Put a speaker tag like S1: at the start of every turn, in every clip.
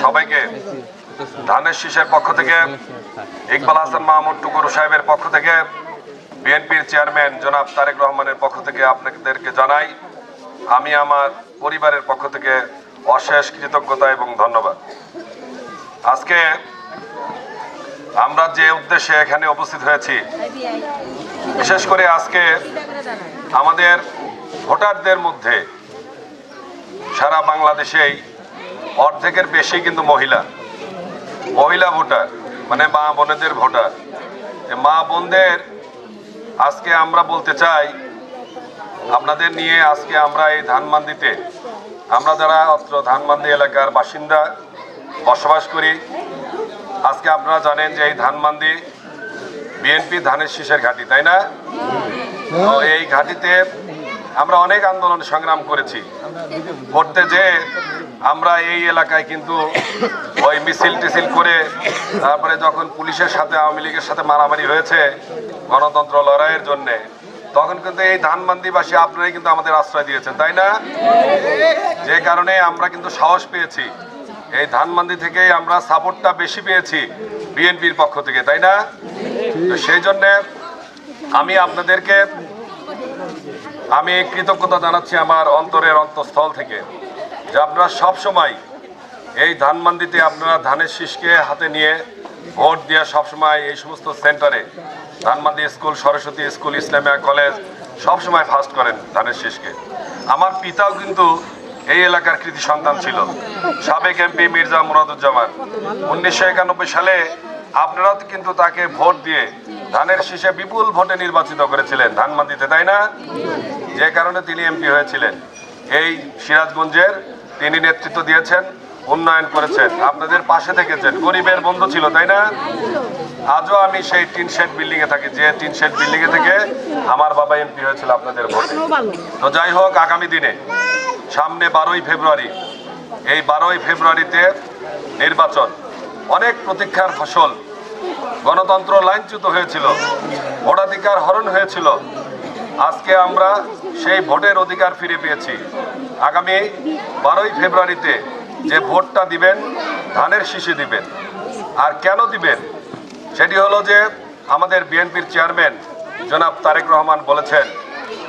S1: সবাইকে ধানের শীষের পক্ষ থেকে, ইকবাল হাসান মাহমুদ টুকুর সাহেবের পক্ষ থেকে, বিএনপির চেয়ারম্যান জনাব তারেক রহমানের পক্ষ থেকে আপনাদেরকে জানাই আমি আমার পরিবারের পক্ষ থেকে অশেষ কৃতজ্ঞতা এবং ধন্যবাদ। আজকে আমরা যে উদ্দেশ্যে এখানে উপস্থিত হয়েছি, বিশেষ করে আজকে আমাদের ভোটারদের মধ্যে সারা বাংলাদেশেই অর্ধেকের বেশি কিন্তু মহিলা ভোটার, মানে মা বোনেদের ভোটার। মা বোনদের আজকে আমরা বলতে চাই, আপনাদের নিয়ে আজকে আমরা এই ধানমন্ডিতে, আমরা যারা অত্র ধানমন্ডি এলাকার বাসিন্দা বসবাস করি, আজকে আপনারা জানেন যে এই ধানমন্ডি বিএনপি ধানের শীষের ঘাঁটি, তাই না? তো এই ঘাঁটিতে আমরা অনেক আন্দোলন সংগ্রাম করেছি। করতে যে আমরা এই এলাকায় কিন্তু ওই মিছিল টিছিল করে, তারপরে যখন পুলিশের সাথে আওয়ামী লীগের সাথে মারামারি হয়েছে গণতন্ত্র লড়াইয়ের জন্যে, তখন কিন্তু এই ধানমন্ডিবাসী আপনারাই কিন্তু আমাদের আশ্রয় দিয়েছেন, তাই না? যে কারণে আমরা কিন্তু সাহস পেয়েছি, এই ধানমন্ডি থেকেই আমরা সাপোর্টটা বেশি পেয়েছি বিএনপির পক্ষ থেকে, তাই না? তো সেই জন্যে আমি আপনাদেরকে কৃতজ্ঞতা জানাচ্ছি আমার অন্তরের অন্তঃস্থল থেকে, যে আপনারা সবসময় এই ধানমন্ডিতে আপনারা ধানের শীষকে হাতে নিয়ে ভোট দিয়ে সবসময় এই সমস্ত সেন্টারে, Dhanmondi school, Saraswati school, Islamia college সবসময় ফার্স্ট করেন ধানের শীষকে। আমার পিতাও কিন্তু এই এলাকার কৃতি সন্তান ছিল, সাবেক এমপি মির্জা মুরাদুজ্জামান। 1991 সালে আপনারাও কিন্তু তাকে ভোট দিয়ে ধানের শীষে বিপুল ভোটে নির্বাচিত করেছিলেন ধানমন্ডিতে, তাই না? যে কারণে তিনি এমপি হয়েছিলেন। এই সিরাজগঞ্জের তিনি নেতৃত্ব দিয়েছেন, উন্নয়ন করেছেন, আপনাদের পাশে থেকেছেন, গরিবের বন্ধু ছিল, তাই না? আজও আমি সেই টিন শেড বিল্ডিং এ থাকি, যে টিন শেড বিল্ডিং এ থেকে আমার বাবা এমপি হয়েছিল আপনাদের ভোটে। তো যাই হোক, আগামী দিনে সামনে 12ই ফেব্রুয়ারি, এই 12ই ফেব্রুয়ারিতে নির্বাচন, অনেক প্রতীক্ষার ফসল, গণতন্ত্র লাইনচ্যুত হয়েছিল, ভোটাধিকার হরণ হয়েছিল। আজকে আমরা সেই ভোটের অধিকার ফিরে পেয়েছি। আগামী 12ই ফেব্রুয়ারিতে যে ভোটটা দিবেন, ধানের শীষে দিবেন। আর কেন দিবেন সেটি হলো যে আমাদের বিএনপির চেয়ারম্যান জনাব তারেক রহমান বলেছেন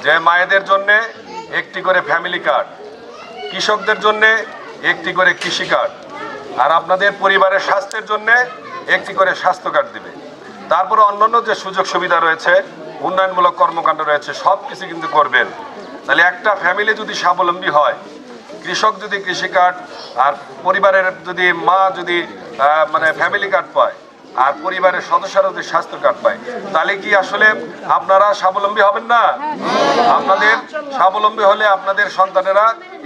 S1: যে মায়েদের জন্য একটি করে ফ্যামিলি কার্ড, কৃষকদের জন্য একটি করে কৃষি কার্ড, আর আপনাদের পরিবারের স্বাস্থ্যের জন্য একটি করে স্বাস্থ্য কার্ড দিবে। তারপরে অন্যান্য যে সুযোগ সুবিধা রয়েছে, উন্নয়নমূলক কর্মকাণ্ড রয়েছে, সব কিছু কিন্তু করবেন। তাহলে একটা ফ্যামিলি যদি স্বাবলম্বী হয়, কৃষক যদি কৃষি কার্ড, আর পরিবারের যদি মা যদি মানে ফ্যামিলি কার্ড পায়, আর পরিবারের সদস্যরা যদি স্বাস্থ্য কার্ড পায়, তাহলে কি আসলে আপনারা স্বাবলম্বী হবেন না? আপনাদের স্বাবলম্বী হলে আপনাদের সন্তানেরা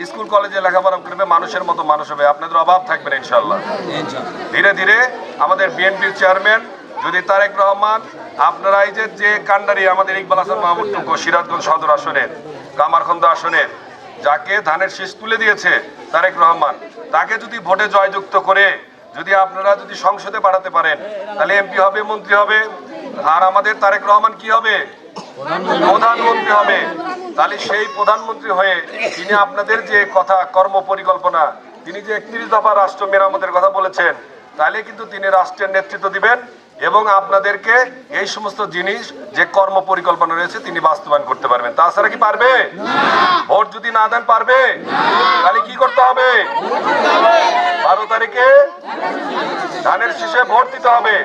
S1: স্কুল কলেজে লেখাপড়া করবে, মানুষের মতো মানুষ হবে, আপনাদের অভাব থাকবে না ইনশাল্লাহ। ধীরে ধীরে আমাদের বিএনপির চেয়ারম্যান যদি তারেক রহমান, আপনারা এই যে কান্ডারি আমাদের ইকবাল হাসান মাহমুদ টুকু সিরাজগঞ্জ সদর আসনের, কামারখন্দ আসনের, যাকে ধানের শীষ তুলে দিয়েছে তারেক রহমান, তাকে যদি ভোটে জয়যুক্ত করে যদি আপনারা যদি সংসদে পাঠাতে পারেন, তাহলে এমপি হবে, মন্ত্রী হবে, আর আমাদের তারেক রহমান কি হবে? প্রধানমন্ত্রী হবে। তাহলে সেই প্রধানমন্ত্রী হয়ে তিনি আপনাদের যে কথা, কর্ম পরিকল্পনা, তিনি যে 31 দফা রাষ্ট্র মেরামতের কথা বলেছেন, তাহলে কিন্তু তিনি রাষ্ট্রের নেতৃত্ব দিবেন এবং আপনাদেরকে এই সমস্ত জিনিস যে কর্ম পরিকল্পনা রয়েছে তিনি বাস্তবায়ন করতে পারবেন। তাছাড়া কি পারবে? ভোট যদি না দেন পারবে? তাহলে কি করতে হবে? 12 তারিখে ধানের শীষে ভোট দিতে হবে।